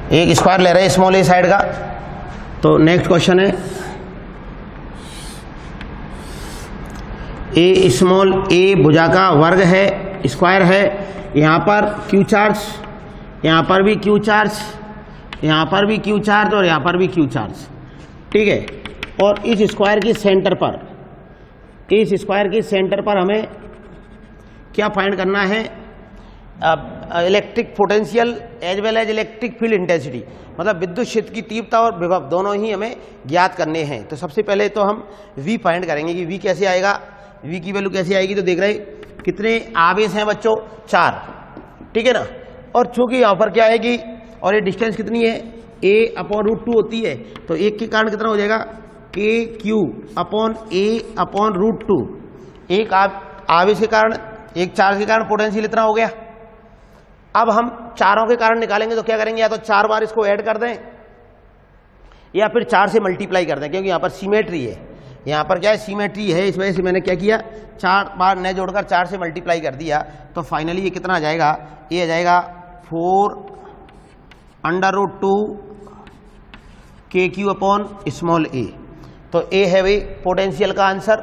एक स्क्वायर ले रहे हैं स्मॉल ए साइड का। तो नेक्स्ट क्वेश्चन है ए स्मॉल ए भुजा का वर्ग है, स्क्वायर है। यहाँ पर क्यू चार्ज, यहाँ पर भी क्यू चार्ज, यहाँ पर भी क्यू चार्ज और यहाँ पर भी क्यू चार्ज, ठीक है। और इस स्क्वायर की सेंटर पर, इस स्क्वायर की सेंटर पर हमें क्या फाइंड करना है? Electric potential as well as electric field intensity, मतलब विद्युत क्षेत्र की तीव्रता और विभव दोनों ही हमें ज्ञात करने हैं। तो सबसे पहले तो हम V फाइंड करेंगे कि V कैसे आएगा, V की वैल्यू कैसे आएगी। तो देख रहे कितने आवेश हैं बच्चों? 4, ठीक है ना। और चूंकि यहाँ पर क्या आएगी और ये डिस्टेंस कितनी है? a/√2 होती है। तो एक के कारण कितना हो जाएगा? kq/a/√2। एक आवेश के कारण, एक चार्ज के कारण पोटेंशियल इतना हो गया। अब हम चारों के कारण निकालेंगे तो क्या करेंगे? या तो 4 बार इसको ऐड कर दें या फिर 4 से मल्टीप्लाई कर दें, क्योंकि यहाँ पर सिमेट्री है। यहाँ पर क्या है? सिमेट्री है, इस वजह से मैंने क्या किया, 4 बार न जोड़कर 4 से मल्टीप्लाई कर दिया। तो फाइनली ये कितना आ जाएगा? ये आ जाएगा 4/√2 kq/a। तो ए है भाई पोटेंशियल का आंसर।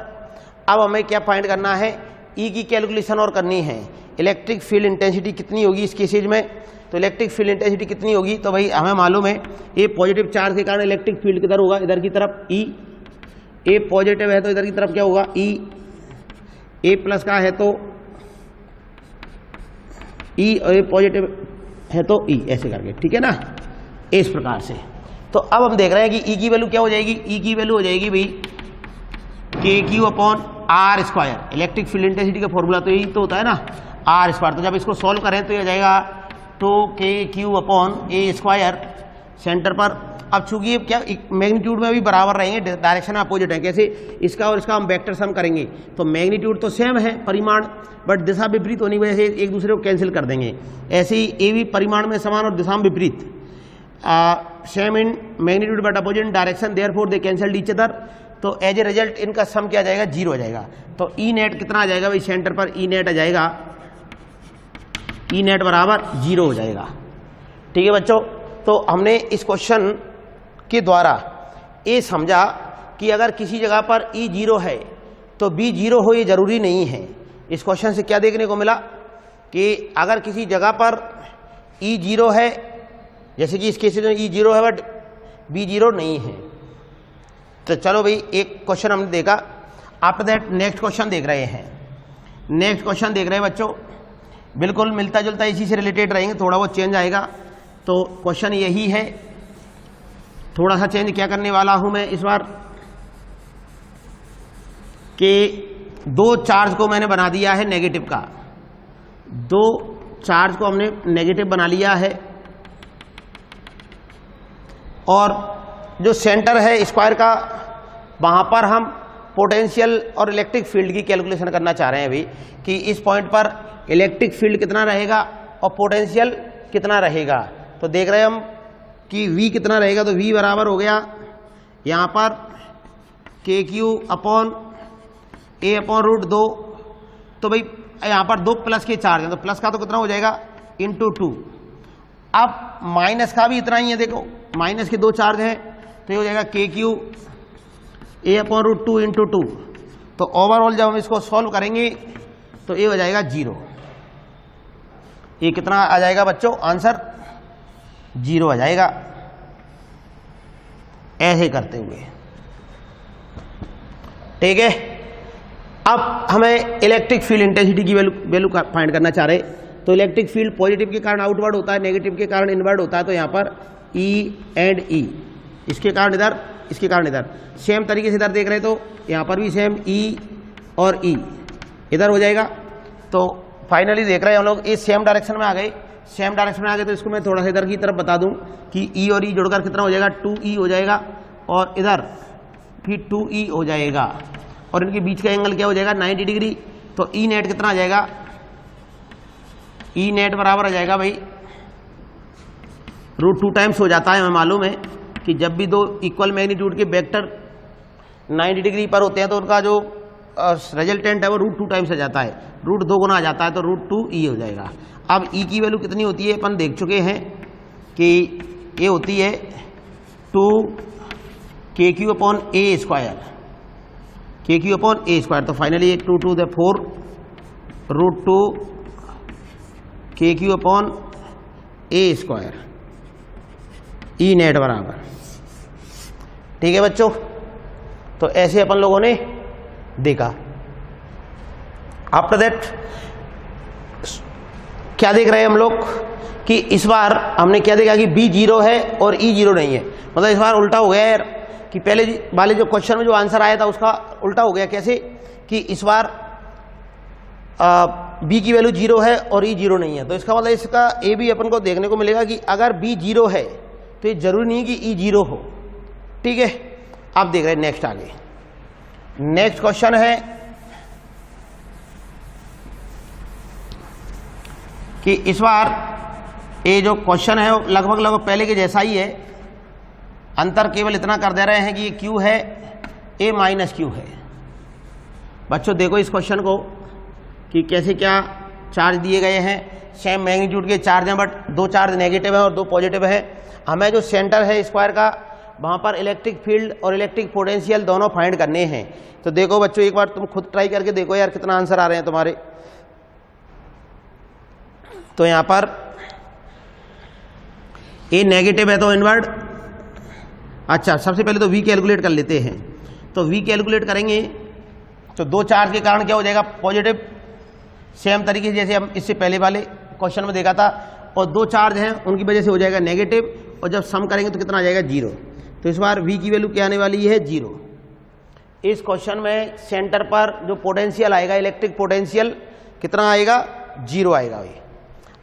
अब हमें क्या फाइंड करना है? ई की कैलकुलेशन और करनी है। इलेक्ट्रिक फील्ड इंटेंसिटी कितनी होगी इस केसेज में? तो इलेक्ट्रिक फील्ड इंटेंसिटी कितनी होगी? तो भाई हमें मालूम है ए पॉजिटिव चार्ज के कारण इलेक्ट्रिक फील्ड किधर होगा? इधर की तरफ ई। ए पॉजिटिव है तो इधर की तरफ क्या होगा? ई। ए प्लस का है तो ई, और ए पॉजिटिव है तो ई, ऐसे करके, ठीक है ना, इस प्रकार से। तो अब हम देख रहे हैं कि ई की वैल्यू क्या हो जाएगी? ई की वैल्यू हो जाएगी भाई kq/r²। इलेक्ट्रिक फील्ड इंटेंसिटी का फॉर्मूला तो यही तो होता है ना, r²। तो जब इसको सॉल्व करें तो ये जाएगा 2kq/a²। सेंटर पर अब चूंकि ये क्या मैग्नीट्यूड में भी बराबर रहेंगे, डायरेक्शन अपोजिट है। कैसे? इसका और इसका हम वेक्टर सम करेंगे तो मैग्नीट्यूड तो सेम है परिमाण, बट दिशा विपरीत होने की वजह से एक दूसरे को कैंसिल कर देंगे। ऐसे ही ए भी परिमाण में समान और दिशा में विपरीत, same in magnitude but opposite in direction, therefore they cancelled each other. तो एज ए रिजल्ट इनका सम क्या आ जाएगा? 0 आ जाएगा। तो ई नेट कितना आ जाएगा भाई? सेंटर पर ई नेट आ जाएगा, ई नेट बराबर 0 हो जाएगा, ठीक है बच्चों। तो हमने इस क्वेश्चन के द्वारा ये समझा कि अगर किसी जगह पर ई 0 है तो बी 0 हो, ये जरूरी नहीं है। इस क्वेश्चन से क्या देखने को मिला कि अगर किसी जगह पर ई 0 है, जैसे कि इस केस में ई 0 है बट बी 0 नहीं है। तो चलो भाई एक क्वेश्चन हमने देखा। आफ्टर दैट नेक्स्ट क्वेश्चन देख रहे हैं। नेक्स्ट क्वेश्चन देख रहे हैं बच्चों, बिल्कुल मिलता जुलता इसी से रिलेटेड रहेंगे, थोड़ा बहुत चेंज आएगा। तो क्वेश्चन यही है, थोड़ा सा चेंज क्या करने वाला हूं मैं इस बार कि 2 चार्ज को मैंने बना दिया है नेगेटिव का। 2 चार्ज को हमने नेगेटिव बना लिया है और जो सेंटर है स्क्वायर का, वहां पर हम पोटेंशियल और इलेक्ट्रिक फील्ड की कैलकुलेशन करना चाह रहे हैं अभी कि इस पॉइंट पर इलेक्ट्रिक फील्ड कितना रहेगा और पोटेंशियल कितना रहेगा। तो देख रहे हैं हम कि V कितना रहेगा। तो V बराबर हो गया यहाँ पर kq/a/√2। तो भाई यहाँ पर 2 प्लस के चार्ज हैं, तो प्लस का तो कितना हो जाएगा? × 2। अब माइनस का भी इतना ही है, देखो माइनस के 2 चार्ज हैं तो ये हो जाएगा kq/a/√2 × 2। तो ओवरऑल जब हम इसको सॉल्व करेंगे तो ये हो जाएगा 0। ये कितना आ जाएगा बच्चों? आंसर 0 आ जाएगा, ऐसे करते हुए, ठीक है। अब हमें इलेक्ट्रिक फील्ड इंटेंसिटी की वैल्यू फाइंड करना चाह रहे। तो इलेक्ट्रिक फील्ड पॉजिटिव के कारण आउटवर्ड होता है, नेगेटिव के कारण इनवर्ड होता है। तो यहाँ पर E एंड E, इसके कारण इधर, इसके कारण इधर, सेम तरीके से इधर देख रहे तो यहाँ पर भी सेम E और E इधर हो जाएगा। तो फाइनली देख रहे हैं हम लोग इस सेम डायरेक्शन में आ गए। सेम डायरेक्शन में आ गए तो इसको मैं थोड़ा सा इधर की तरफ बता दूं कि E और E जोड़कर कितना हो जाएगा? 2E हो जाएगा और इधर फिर 2E हो जाएगा और इनके बीच का एंगल क्या हो जाएगा? 90 डिग्री। तो E नेट कितना आ जाएगा? E नेट बराबर आ जाएगा भाई √2 टाइम्स हो जाता है। हमें मालूम है कि जब भी 2 इक्वल मैग्नीट्यूड के वेक्टर 90 डिग्री पर होते हैं तो उनका जो रिजल्टेंट है वो √2 टाइम्स आ जाता है, √2 गुना आ जाता है, तो √2E हो जाएगा। अब E की वैल्यू कितनी होती है अपन देख चुके हैं कि ये होती है 2kq अपॉन ए स्क्वायर, kq अपॉन ए स्क्वायर। तो finally 2 to the 4 √2 kq upon A square E net बराबर। ठीक है बच्चों, तो ऐसे अपन लोगों ने देखा। आफ्टर दैट क्या देख रहे हैं हम लोग कि इस बार हमने क्या देखा कि बी 0 है और ई 0 नहीं है। मतलब इस बार उल्टा हो गया यार कि पहले वाले जो क्वेश्चन में जो आंसर आया था उसका उल्टा हो गया। कैसे कि इस बार बी की वैल्यू 0 है और ई 0 नहीं है। तो इसका मतलब इसका ए भी अपन को देखने को मिलेगा कि अगर बी 0 है तो ये जरूरी नहीं कि ई 0 हो। ठीक है, आप देख रहे हैं नेक्स्ट आगे। नेक्स्ट क्वेश्चन है कि इस बार ये जो क्वेश्चन है लगभग पहले के जैसा ही है। अंतर केवल इतना कर दे रहे हैं कि ये क्यू है, ए माइनस क्यू है। बच्चों देखो इस क्वेश्चन को कि कैसे क्या चार्ज दिए गए हैं। सेम मैग्नीट्यूड के चार्ज हैं बट 2 चार्ज नेगेटिव है और 2 पॉजिटिव है। हमें जो सेंटर है स्क्वायर का वहाँ पर इलेक्ट्रिक फील्ड और इलेक्ट्रिक पोटेंशियल दोनों फाइंड करने हैं। तो देखो बच्चों एक बार तुम खुद ट्राई करके देखो यार कितना आंसर आ रहे हैं तुम्हारे। तो यहाँ पर ए नेगेटिव है तो इनवर्ड। अच्छा, सबसे पहले तो वी कैलकुलेट कर लेते हैं। तो वी कैलकुलेट करेंगे तो 2 चार्ज के कारण क्या हो जाएगा पॉजिटिव, सेम तरीके से जैसे हम इससे पहले वाले क्वेश्चन में देखा था। और 2 चार्ज हैं उनकी वजह से हो जाएगा नेगेटिव, और जब सम करेंगे तो कितना आ जाएगा 0। तो इस बार v की वैल्यू क्या आने वाली है 0। इस क्वेश्चन में सेंटर पर जो पोटेंशियल आएगा इलेक्ट्रिक पोटेंशियल कितना आएगा 0 आएगा भाई।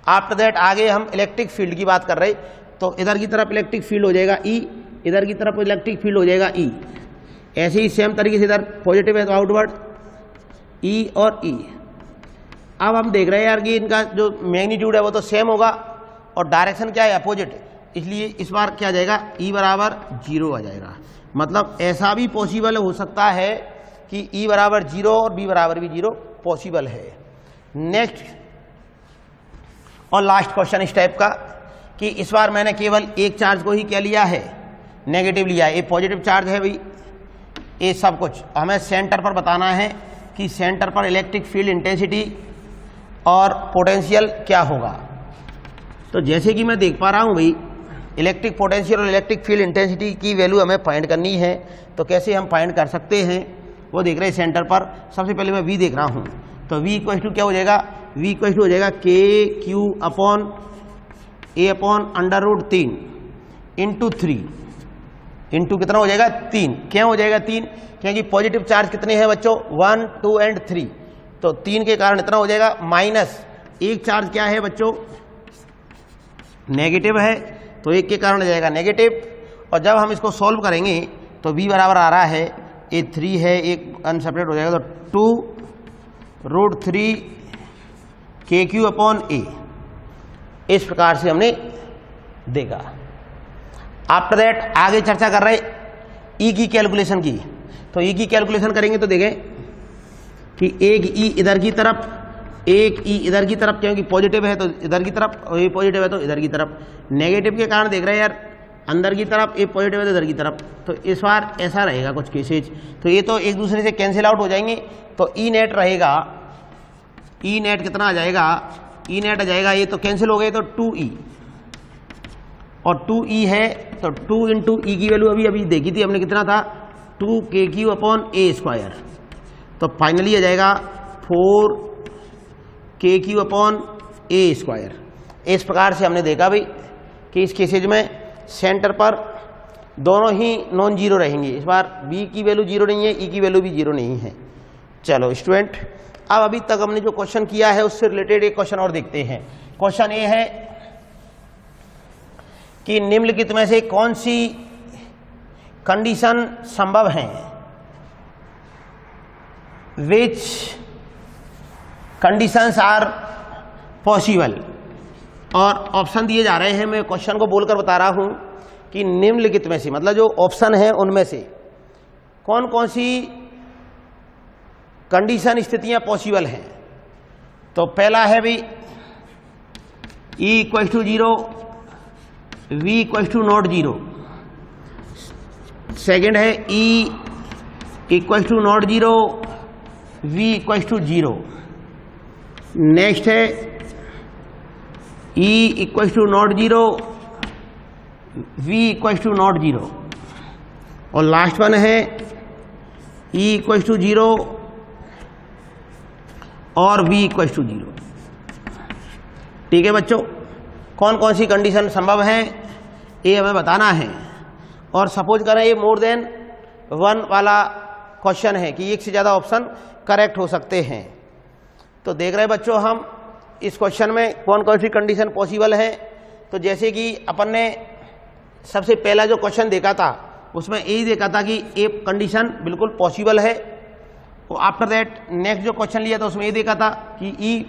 आफ्टर दैट आगे हम इलेक्ट्रिक फील्ड की बात कर रहे, तो इधर की तरफ इलेक्ट्रिक फील्ड हो जाएगा E, इधर की तरफ इलेक्ट्रिक फील्ड हो जाएगा E। ऐसे ही सेम तरीके से इधर पॉजिटिव है तो आउटवर्ड E और E। अब हम देख रहे हैं यार कि इनका जो मैग्नीट्यूड है वो तो सेम होगा और डायरेक्शन क्या है अपोजिट, इसलिए इस बार क्या आ जाएगा E बराबर 0 आ जाएगा। मतलब ऐसा भी पॉसिबल हो सकता है कि E बराबर 0 और B बराबर भी 0 पॉसिबल है। नेक्स्ट और लास्ट क्वेश्चन इस टाइप का कि इस बार मैंने केवल एक चार्ज को ही क्या लिया है नेगेटिव लिया है। ये पॉजिटिव चार्ज है भाई, ये सब कुछ हमें सेंटर पर बताना है कि सेंटर पर इलेक्ट्रिक फील्ड इंटेंसिटी और पोटेंशियल क्या होगा। तो जैसे कि मैं देख पा रहा हूँ भाई इलेक्ट्रिक पोटेंशियल और इलेक्ट्रिक फील्ड इंटेंसिटी की वैल्यू हमें फाइंड करनी है। तो कैसे हम फाइंड कर सकते हैं वो देख रहे हैं सेंटर पर। सबसे पहले मैं V देख रहा हूँ, तो V इक्वल टू क्या हो जाएगा, V इक्वल टू हो जाएगा KQ upon A upon √3 into 3 into कितना हो जाएगा 3। क्या हो जाएगा 3, क्योंकि पॉजिटिव चार्ज कितने हैं बच्चों 1, 2 एंड 3। तो 3 के कारण इतना हो जाएगा माइनस एक चार्ज क्या है बच्चों नेगेटिव है, तो एक के कारण आ जाएगा नेगेटिव। और जब हम इसको सॉल्व करेंगे तो V बराबर आ रहा है ये 3 है, एक अनसेपरेट हो जाएगा तो 2√3 KQ अपॉन A। इस प्रकार से हमने देखा। आफ्टर दैट आगे चर्चा कर रहे E की कैलकुलेशन की। तो E की कैलकुलेशन करेंगे तो देखें कि एक E इधर की तरफ, एक E इधर की तरफ, क्योंकि पॉजिटिव है तो इधर की तरफ और ये पॉजिटिव है तो इधर की तरफ। नेगेटिव के कारण देख रहे हैं यार अंदर की तरफ, ये पॉजिटिव है तो इधर की तरफ। तो इस बार ऐसा रहेगा कुछ केसेज, तो ये तो एक दूसरे से कैंसिल आउट हो जाएंगे। तो E नेट रहेगा, E नेट कितना आ जाएगा, E नेट आ जाएगा, ये तो कैंसिल हो गए तो 2E और 2E है तो 2 इंटू E की वैल्यू अभी देखी थी हमने कितना था 2KQ अपॉन A स्क्वायर। तो फाइनली आ जाएगा 4KQ अपॉन A स्क्वायर। इस प्रकार से हमने देखा भाई कि इस केसेज में सेंटर पर दोनों ही नॉन जीरो रहेंगे। इस बार B की वैल्यू 0 नहीं है, E की वैल्यू भी 0 नहीं है। चलो स्टूडेंट, अब अभी तक हमने जो क्वेश्चन किया है उससे रिलेटेड एक क्वेश्चन और देखते हैं। क्वेश्चन ये है कि निम्नलिखित में से कौन सी कंडीशन संभव है, विच कंडीशंस आर पॉसिबल। और ऑप्शन दिए जा रहे हैं, मैं क्वेश्चन को बोलकर बता रहा हूं कि निम्नलिखित में से, मतलब जो ऑप्शन है उनमें से कौन कौन सी कंडीशन स्थितियां पॉसिबल हैं। तो पहला है भी E equal to 0, v equal to not zero. Second है e equal to not zero, v equal to zero. Next है e equal to not zero, v equal to not zero. और last one है e equal to zero और v equal to zero. ठीक है बच्चों, कौन कौन सी कंडीशन संभव है ये हमें बताना है। और सपोज करें ये मोर देन वन वाला क्वेश्चन है कि एक से ज़्यादा ऑप्शन करेक्ट हो सकते हैं। तो देख रहे बच्चों हम इस क्वेश्चन में कौन कौन सी कंडीशन पॉसिबल है। तो जैसे कि अपन ने सबसे पहला जो क्वेश्चन देखा था उसमें यही देखा था कि एक कंडीशन बिल्कुल पॉसिबल है। तो आफ्टर दैट नेक्स्ट जो क्वेश्चन लिया था उसमें ये देखा था कि ई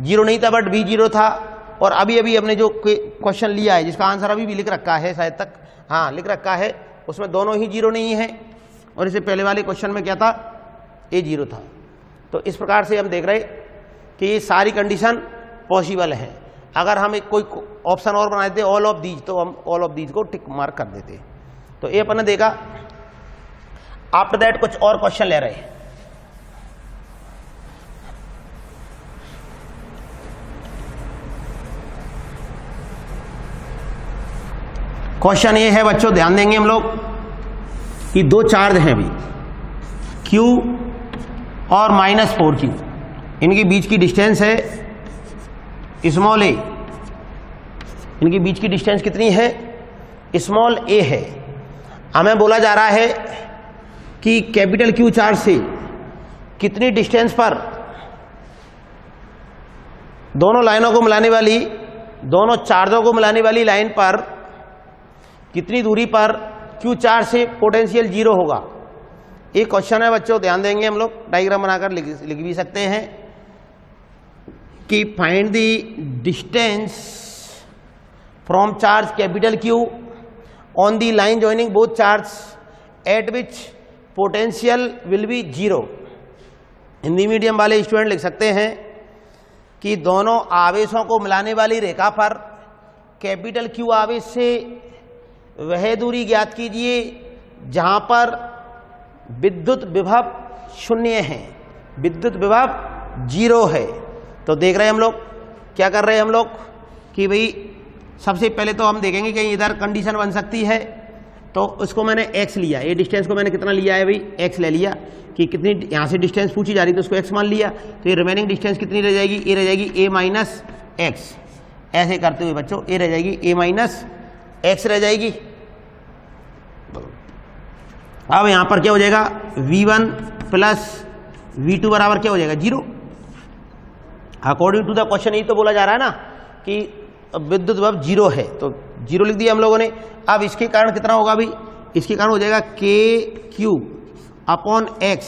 जीरो नहीं था बट बी जीरो था। और अभी अभी हमने जो क्वेश्चन लिया है जिसका आंसर अभी भी लिख रखा है, शायद तक हाँ लिख रखा है, उसमें दोनों ही जीरो नहीं है। और इससे पहले वाले क्वेश्चन में क्या था, ए जीरो था। तो इस प्रकार से हम देख रहे कि ये सारी कंडीशन पॉसिबल है। अगर हम एक कोई ऑप्शन और बना देते ऑल ऑफ दीज, तो हम ऑल ऑफ दीज को टिक मार्क कर देते। तो ये अपन ने देखा। आफ्टर दैट कुछ और क्वेश्चन ले रहे हैं। क्वेश्चन ये है बच्चों, ध्यान देंगे हम लोग कि दो चार्ज हैं अभी Q और -4Q। इनके बीच की डिस्टेंस है स्मॉल a। इनके बीच की डिस्टेंस कितनी है, स्मॉल a है। हमें बोला जा रहा है कि कैपिटल Q चार्ज से कितनी डिस्टेंस पर दोनों लाइनों को मिलाने वाली, दोनों चार्जों को मिलाने वाली लाइन पर कितनी दूरी पर Q चार्ज से पोटेंशियल जीरो होगा। एक क्वेश्चन है बच्चों, ध्यान देंगे हम लोग, डायग्राम बनाकर लिख भी सकते हैं कि find the distance from charge capital Q on the line joining both charge at which potential will be zero. Hindi medium वाले स्टूडेंट लिख सकते हैं कि दोनों आवेशों को मिलाने वाली रेखा पर कैपिटल Q आवेश से वह दूरी ज्ञात कीजिए जहां पर विद्युत विभव शून्य है, विद्युत विभव जीरो है। तो देख रहे हैं हम लोग क्या कर रहे हैं हम लोग कि भाई सबसे पहले तो हम देखेंगे कि इधर कंडीशन बन सकती है। तो उसको मैंने x लिया, ये डिस्टेंस को मैंने कितना लिया है भाई, x ले लिया कि कितनी यहाँ से डिस्टेंस पूछी जा रही तो उसको x मान लिया। तो ये रिमेनिंग डिस्टेंस कितनी रह जाएगी, ये रह जाएगी a माइनस एक्स। ऐसे करते हुए बच्चों ये रह जाएगी a माइनस एक्स रह जाएगी। अब यहां पर क्या हो जाएगा, v1 प्लस v2 बराबर क्या हो जाएगा, zero. According to the question यही तो बोला जा रहा है ना कि विद्युत विभव जीरो है, तो जीरो लिख दिया हम लोगों ने। अब इसके कारण कितना होगा भाई, इसके कारण हो जाएगा KQ अपॉन x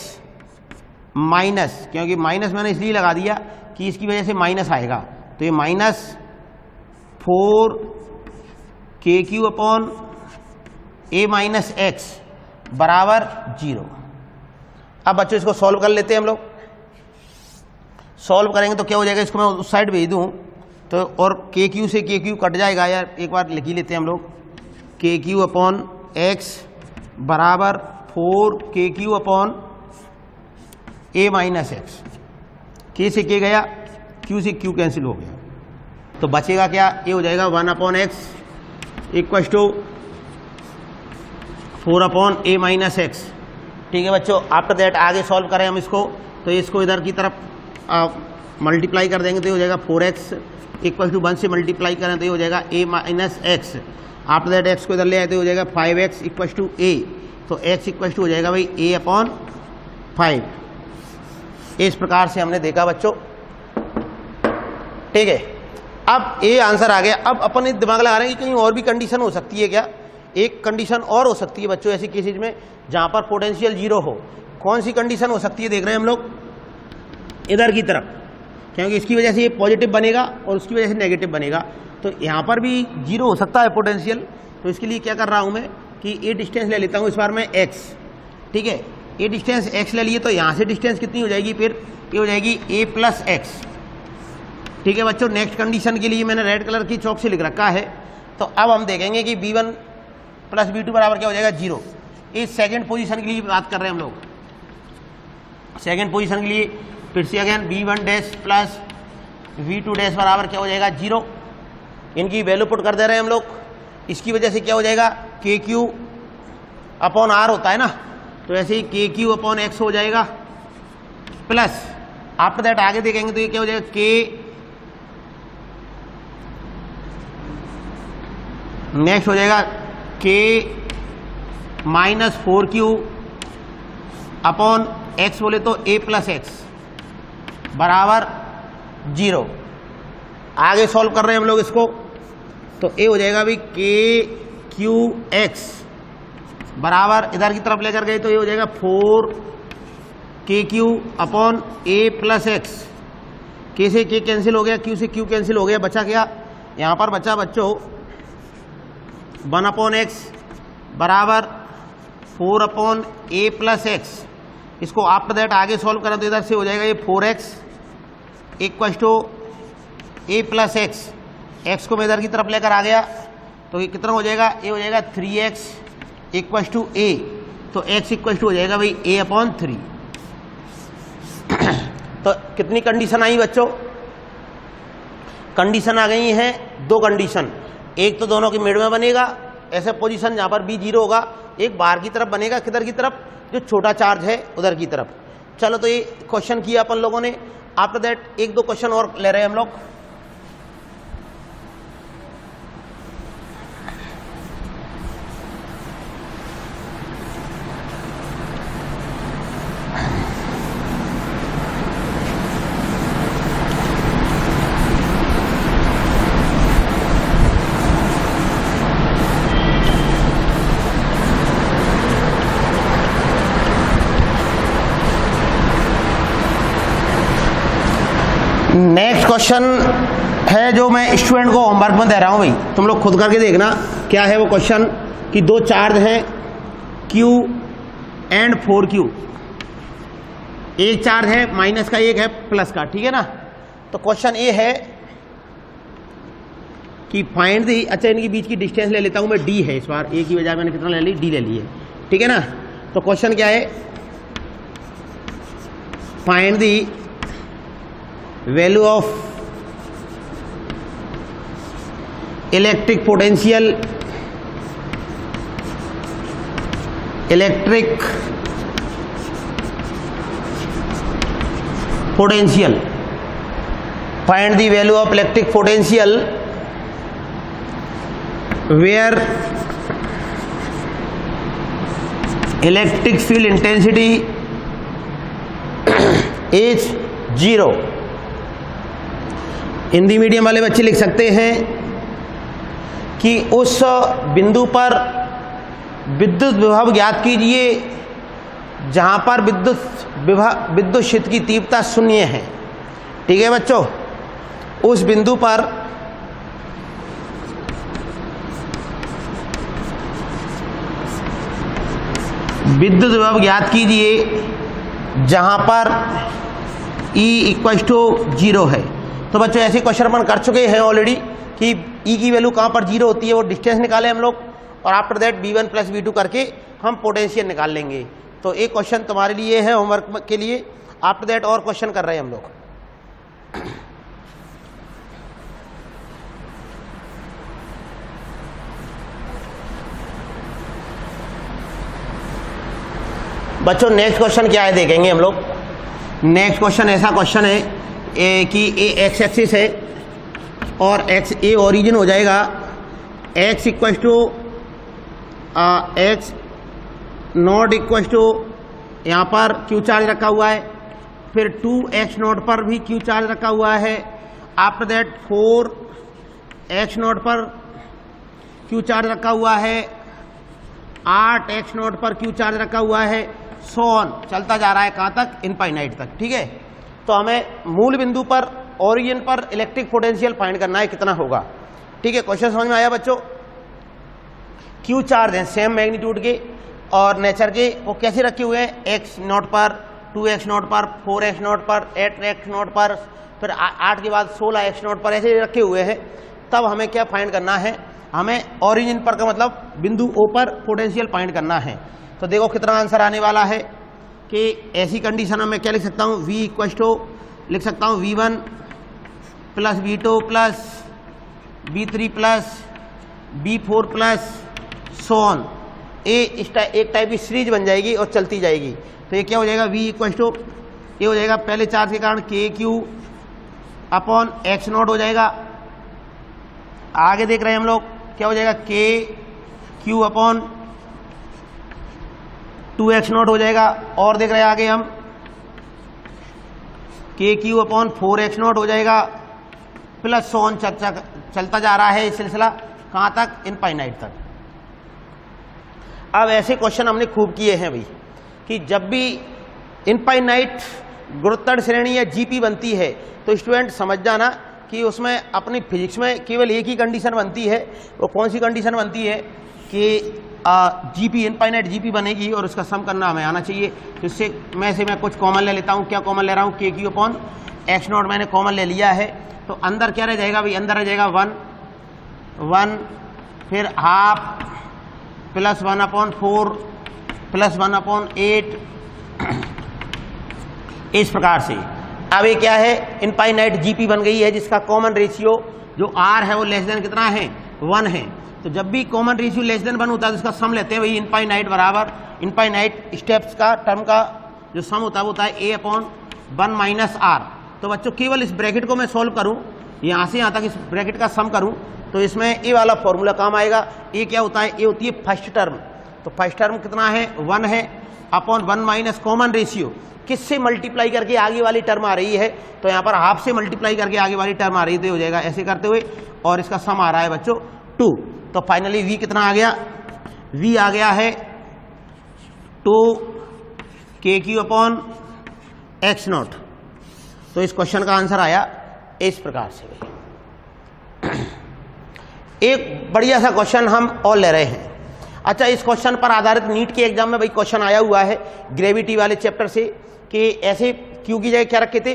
माइनस, क्योंकि माइनस मैंने इसलिए लगा दिया कि इसकी वजह से माइनस आएगा। तो ये -4KQ upon a minus x बराबर जीरो। अब बच्चों इसको सॉल्व कर लेते हैं हम लोग। सॉल्व करेंगे तो क्या हो जाएगा, इसको मैं उस साइड भेज दूं तो, और KQ से KQ कट जाएगा यार, एक बार लिख ही लेते हैं हम लोग। KQ अपॉन एक्स बराबर 4KQ upon a minus x. K से K गया, Q से Q कैंसिल हो गया, तो बचेगा क्या, ये हो जाएगा 1 upon x equal to 4 upon a minus x. ठीक है बच्चों, आफ्टर दैट आगे सॉल्व करें हम इसको, तो इसको इधर की तरफ मल्टीप्लाई कर देंगे तो ये हो जाएगा 4x इक्वल टू 1 से मल्टीप्लाई करें तो ये हो जाएगा a minus x. After that x को इधर ले आए तो हो जाएगा 5x इक्वल टू a। तो x इक्वल टू हो जाएगा भाई a अपॉन 5। इस प्रकार से हमने देखा बच्चों। ठीक है, अब ये आंसर आ गया। अब अपन दिमाग लगा रहे हैं कि कहीं और भी कंडीशन हो सकती है क्या। एक कंडीशन और हो सकती है बच्चों ऐसी केसेज में जहां पर पोटेंशियल जीरो हो। कौन सी कंडीशन हो सकती है, देख रहे हैं हम लोग इधर की तरफ, क्योंकि इसकी वजह से ये पॉजिटिव बनेगा और उसकी वजह से नेगेटिव बनेगा। तो यहाँ पर भी जीरो हो सकता है पोटेंशियल। तो इसके लिए क्या कर रहा हूँ मैं कि ये डिस्टेंस ले लेता हूँ इस बार मैं x। ठीक है, ये डिस्टेंस x ले लिए तो यहाँ से डिस्टेंस कितनी हो जाएगी, फिर ये हो जाएगी a प्लस एक्स। ठीक है बच्चों, नेक्स्ट कंडीशन के लिए मैंने रेड कलर की चौक से लिख रखा है। तो अब हम देखेंगे कि V1 प्लस V2 बराबर क्या हो जाएगा 0। इस सेकंड पोजीशन के लिए बात कर रहे हैं हम लोग। सेकंड पोजीशन के लिए फिर से again V1 dash plus V2 dash बराबर क्या हो जाएगा 0। इनकी वैल्यू पुट कर दे रहे हैं हम लोग। इसकी वजह से क्या हो जाएगा KQ अपॉन R होता है ना, तो ऐसे ही KQ अपॉन X हो जाएगा प्लस आफ्टर दैट आगे देखेंगे तो ये क्या हो जाएगा K नेक्स्ट हो जाएगा K minus 4Q upon X बोले तो A प्लस X बराबर 0। आगे सॉल्व कर रहे हैं हम लोग इसको, तो A हो जाएगा भाई KQX बराबर इधर की तरफ लेकर गए तो ये हो जाएगा 4KQ upon A plus X। K से K कैंसिल हो गया, Q से Q कैंसिल हो गया, बचा क्या यहाँ पर बचा बच्चों 1 अपॉन X बराबर 4 अपॉन A प्लस X। इसको आफ्टर दैट आगे सॉल्व करें तो इधर से हो जाएगा ये 4X equals to A plus X। X को मैं इधर की तरफ लेकर आ गया तो ये कितना हो जाएगा, ये हो जाएगा 3X इक्वल्स टू A। तो X इक्वल्स टू हो जाएगा भाई A अपॉन 3। तो कितनी कंडीशन आई बच्चों, कंडीशन आ गई है 2 कंडीशन। एक तो दोनों की मिड में बनेगा ऐसे पोजीशन जहां पर B 0 होगा, एक बाहर की तरफ बनेगा किधर की तरफ, जो छोटा चार्ज है उधर की तरफ। चलो तो ये क्वेश्चन किया अपन लोगों ने। आफ्टर दैट 1-2 क्वेश्चन और ले रहे हैं हम लोग। नेक्स्ट क्वेश्चन है जो मैं स्टूडेंट को होमवर्क में दे रहा हूं भाई, तुम लोग खुद करके देखना क्या है वो क्वेश्चन। कि 2 चार्ज हैं Q एंड 4Q, एक चार्ज है माइनस का, एक है प्लस का, ठीक है ना। तो क्वेश्चन ये है कि फाइंड दी, अच्छा इनके बीच की डिस्टेंस ले लेता हूं मैं, D है इस बार, A की बजाय मैंने कितना ले ली, D ले ली है, ठीक है ना। तो क्वेश्चन क्या है, find the value of electric potential, electric potential, find the value of electric potential where electric field intensity is 0। Hindi medium वाले बच्चे लिख सकते हैं कि उस बिंदु पर विद्युत विभव ज्ञात कीजिए जहां पर विद्युत क्षेत्र की तीव्रता 0 है, ठीक है बच्चों। उस बिंदु पर विद्युत विभव ज्ञात कीजिए जहां पर E इक्वल टू 0 है। तो बच्चों ऐसे क्वेश्चन अपन कर चुके हैं ऑलरेडी कि E की वैल्यू कहाँ पर 0 होती है, वो डिस्टेंस निकाले हम लोग, और after that V1 plus V2 करके हम पोटेंशियल निकाल लेंगे। तो एक क्वेश्चन तुम्हारे लिए है होमवर्क के लिए। आफ्टर दैट और क्वेश्चन कर रहे हैं हम लोग। बच्चों नेक्स्ट क्वेश्चन क्या है देखेंगे हम लोग। नेक्स्ट क्वेश्चन ऐसा क्वेश्चन है कि ए एक्स एक्सिस है और एक्स ए ओरिजिन हो जाएगा, x equal to x not equal to यहाँ पर क्यू चार्ज रखा हुआ है, फिर 2x नॉट पर भी क्यू चार्ज रखा हुआ है, आफ्टर दैट 4x नॉट पर क्यू चार्ज रखा हुआ है, 8x नॉट पर क्यू चार्ज रखा हुआ है, सो ऑन चलता जा रहा है कहाँ तक, इनफाइनाइट तक, ठीक है। तो हमें मूल बिंदु पर ओरिजिन पर इलेक्ट्रिक पोटेंशियल फाइंड करना है कितना होगा, ठीक है। क्वेश्चन समझ में आया बच्चों। क्यू चार्ज हैं सेम मैग्नीट्यूड के और नेचर के, वो कैसे रखे हुए हैं, x नॉट पर, 2x नॉट पर, 4x नॉट पर, 8x नॉट पर, फिर 8 के बाद 16x नॉट पर, ऐसे रखे हुए हैं। तब हमें क्या फाइंड करना है, हमें ओरिजिन पर का मतलब बिंदु ओ पर पोटेंशियल फाइंड करना है। तो देखो कितना आंसर आने वाला है कि ऐसी कंडीशन में मैं क्या लिख सकता हूँ, V इक्वल टू लिख सकता हूँ V1 plus V2 plus V3 plus V4 plus so on. एक टाइप की सीरीज बन जाएगी और चलती जाएगी। तो ये क्या हो जाएगा, V इक्वल टू ये हो जाएगा पहले चार्ज के कारण KQ अपॉन X0 हो जाएगा। आगे देख रहे हैं हम लोग क्या हो जाएगा, KQ अपॉन 2X0 हो जाएगा। और देख रहे हैं आगे हम KQ अपॉन 4X0 हो जाएगा प्लस सो ऑन। चलता जा रहा है ये सिलसिला कहाँ तक, इनफाइनाइट तक। अब ऐसे क्वेश्चन हमने खूब किए हैं भाई कि जब भी इनफाइनाइट गुरुत्वाकर्षण श्रेणी या जीपी बनती है तो स्टूडेंट समझ जाना कि उसमें अपनी फिजिक्स में केवल एक ही कंडीशन बनती है। वो कौन सी कंडीशन बनती है कि जीपी इनफाइनाइट जीपी बनेगी और उसका सम करना हमें आना चाहिए। तो इससे मैं कुछ कॉमन ले लेता हूँ। क्या कॉमन ले रहा हूँ, KQ अपॉन X0 मैंने कॉमन ले लिया है। तो अंदर क्या रह जाएगा भाई, अंदर रह जाएगा 1 फिर half plus 1 upon 4 plus 1 upon 8 इस प्रकार से। अब ये क्या है, इनफाइनाइट जीपी बन गई है जिसका कॉमन रेशियो जो R है वो लेस देन कितना है, 1 है। तो जब भी कॉमन रेशियो लेस देन 1 होता है तो इसका सम लेते हैं भाई, इनफाइनाइट बराबर इनफाइनाइट स्टेप्स का टर्म का जो सम होता है वो होता है A अपॉन 1 माइनस R। तो बच्चों केवल इस ब्रैकेट को मैं सॉल्व करूं, यहाँ से यहाँ तक इस ब्रैकेट का सम करूं तो इसमें ए वाला फॉर्मूला काम आएगा। ए क्या होता है, ए होती है फर्स्ट टर्म। तो फर्स्ट टर्म कितना है, 1 है अपॉन 1 माइनस कॉमन रेशियो किससे मल्टीप्लाई करके आगे वाली टर्म आ रही है, तो यहाँ पर हाफ से मल्टीप्लाई करके आगे वाली टर्म आ रही है तो हो जाएगा ऐसे करते हुए। और इसका सम आ रहा है बच्चों 2। तो फाइनली V कितना आ गया, V आ गया है 2KQ अपॉन X0। तो इस क्वेश्चन का आंसर आया इस प्रकार से। एक बढ़िया सा क्वेश्चन हम और ले रहे हैं। अच्छा, इस क्वेश्चन पर आधारित नीट के एग्जाम में भाई क्वेश्चन आया हुआ है ग्रेविटी वाले चैप्टर से कि ऐसे क्यू की जगह क्या रखे थे,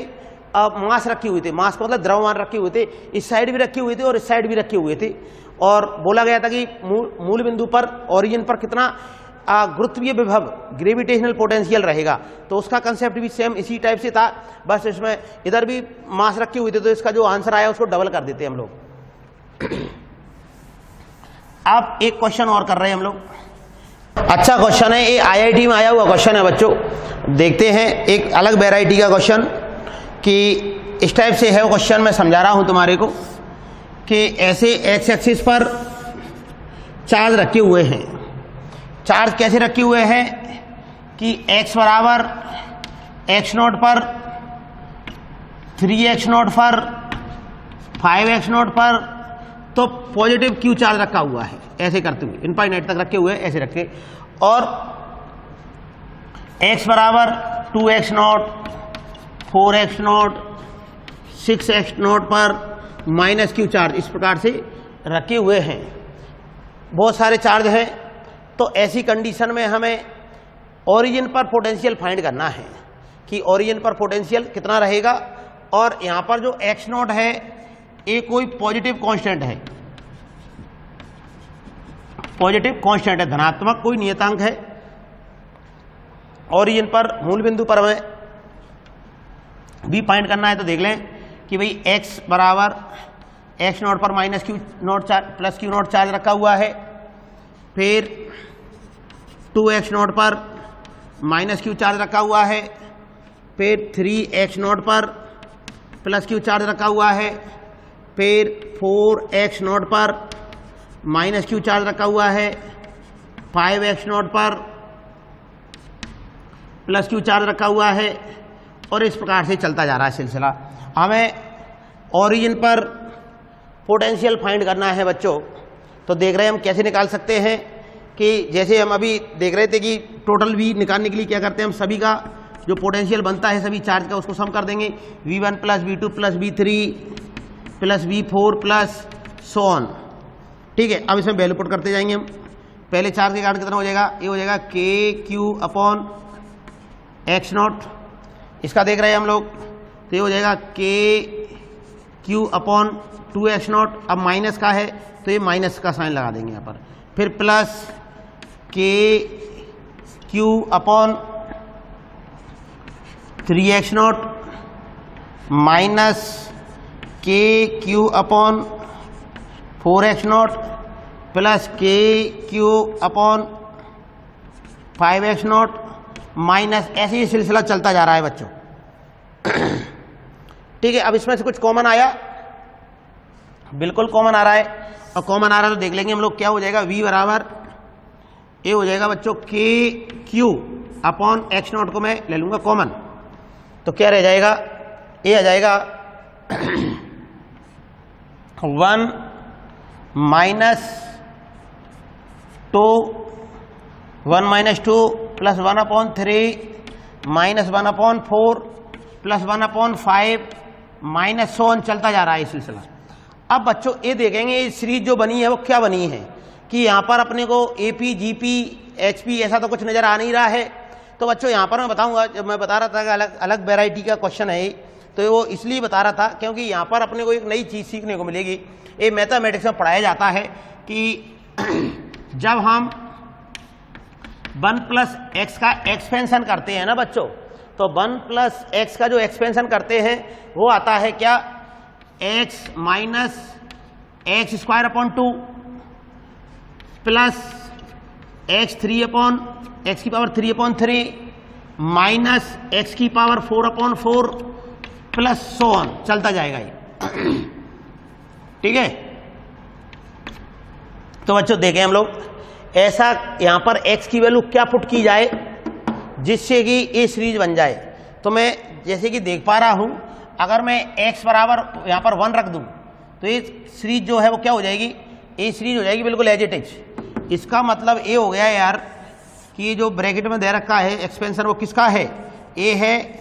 मास रखे हुए थे। मास का मतलब द्रव्यमान रखे हुए थे, इस साइड भी रखे हुए थे और इस साइड भी रखे हुए थे। और बोला गया था कि मूल बिंदु पर ओरिजिन पर कितना गुरुत्वीय विभव ग्रेविटेशनल पोटेंशियल रहेगा। तो उसका कंसेप्ट भी सेम इसी टाइप से था, बस इसमें इधर भी मास रखे हुए थे तो इसका जो आंसर आया उसको डबल कर देते हम लोग। अब एक क्वेश्चन और कर रहे हैं हम लोग। अच्छा क्वेश्चन है, ये IIT में आया हुआ क्वेश्चन है बच्चों। देखते हैं एक अलग वैरायटी का क्वेश्चन कि इस टाइप से है वो क्वेश्चन। मैं समझा रहा हूं तुम्हारे को कि ऐसे एक्स एक्सिस पर चार्ज रखे हुए हैं। चार्ज कैसे रखे हुए हैं कि x बराबर x0 पर 3x0 पर 5x0 पर तो पॉजिटिव Q चार्ज रखा हुआ है ऐसे करते हुए, इनफाइनाइट तक रखे हुए ऐसे रखे। और x बराबर 2x0 4x0 6x0 पर माइनस Q चार्ज इस प्रकार से रखे हुए हैं। बहुत सारे चार्ज हैं। तो ऐसी कंडीशन में हमें ओरिजिन पर पोटेंशियल फाइंड करना है कि ओरिजिन पर पोटेंशियल कितना रहेगा। और यहां पर जो x0 है ये कोई पॉजिटिव कांस्टेंट है, पॉजिटिव कांस्टेंट है, धनात्मक कोई नियतांक है। ओरिजिन पर मूल बिंदु पर हमें भी फाइंड करना है। तो देख लें कि भाई x बराबर x0 पर minus Q0 charge plus Q0 charge रखा हुआ है। फिर 2x0 पर माइनस Q चार्ज रखा हुआ है। फिर 3x0 पर प्लस Q चार्ज रखा हुआ है। फिर 4x0 पर माइनस Q चार्ज रखा हुआ है। 5x0 पर प्लस Q चार्ज रखा हुआ है। और इस प्रकार से चलता जा रहा है सिलसिला। हमें ओरिजिन पर पोटेंशियल फाइंड करना है बच्चों। तो देख रहे हैं हम कैसे निकाल सकते हैं कि जैसे हम अभी देख रहे थे कि टोटल V निकालने के लिए क्या करते हैं, हम सभी का जो पोटेंशियल बनता है सभी चार्ज का उसको सम कर देंगे। V1 plus V2 plus V3 plus V4 plus so on. ठीक है, अब इसमें वैल्यू पुट करते जाएंगे हम। पहले चार्ज के कारण कितना हो जाएगा, ये हो जाएगा KQ अपॉन X0। इसका देख रहे हैं हम लोग, तो ये हो जाएगा KQ अपॉन 2x0, अब माइनस का है तो ये माइनस का साइन लगा देंगे यहाँ पर, फिर प्लस के क्यू अपॉन 3x0 माइनस के क्यू अपॉन 4x0 प्लस के क्यू अपॉन 5x0 माइनस, ऐसे ही सिलसिला चलता जा रहा है बच्चों। ठीक है, अब इसमें से कुछ कॉमन आया, बिल्कुल कॉमन आ रहा है, और कॉमन आ रहा है तो देख लेंगे हम लोग क्या हो जाएगा। v बराबर ये हो जाएगा बच्चों के क्यू अपॉन x0 को मैं ले लूंगा कॉमन, तो क्या रह जाएगा, ये आ जाएगा 1 minus 2 1 minus 2 plus 1/3 minus 1/4 plus 1/5 minus 100 चलता जा रहा है सिलसिला। अब बच्चों ये देखेंगे ये सीरीज जो बनी है वो क्या बनी है कि यहाँ पर अपने को AP GP HP ऐसा तो कुछ नज़र आ नहीं रहा है। तो बच्चों यहाँ पर मैं बताऊँगा, जब मैं बता रहा था कि अलग अलग वेराइटी का क्वेश्चन है तो वो इसलिए बता रहा था क्योंकि यहाँ पर अपने को एक नई चीज़ सीखने को मिलेगी। ये मैथमेटिक्स में पढ़ाया जाता है कि जब हम 1 प्लस एक्स का एक्सपेंशन करते हैं ना बच्चों, तो 1 प्लस एक्स का जो एक्सपेंशन करते हैं वो आता है क्या, x minus x square upon 2 plus x 3 upon x की पावर 3/3 माइनस एक्स की पावर 4/4 प्लस 100 चलता जाएगा ये। ठीक है, तो बच्चों देखें हम लोग ऐसा यहां पर x की वैल्यू क्या पुट की जाए जिससे कि ये सीरीज बन जाए। तो मैं जैसे कि देख पा रहा हूं, अगर मैं x बराबर यहां पर 1 रख दूं तो ये सीरीज जो है वो क्या हो जाएगी, ये सीरीज हो जाएगी बिल्कुल एज इट इज। इसका मतलब ये हो गया यार कि ये जो ब्रैकेट में दे रखा है एक्सपेंशन वो किसका है, ये है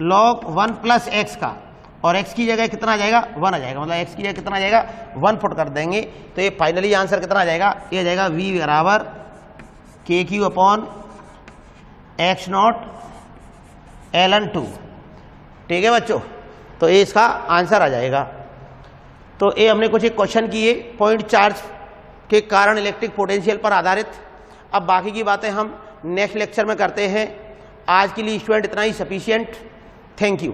log 1 प्लस एक्स का, और x की जगह कितना आ जाएगा 1 आ जाएगा, मतलब x की जगह कितना आ जाएगा 1 पुट कर देंगे तो ये फाइनली आंसर कितना आ जाएगा, ये आ जाएगा v बराबर के क्यू अपॉन x0 ln2। ठीक है बच्चों, तो ये इसका आंसर आ जाएगा। तो ये हमने कुछ एक क्वेश्चन किए पॉइंट चार्ज के कारण इलेक्ट्रिक पोटेंशियल पर आधारित। अब बाकी की बातें हम नेक्स्ट लेक्चर में करते हैं। आज के लिए स्टूडेंट इतना ही सफिशिएंट। Thank you.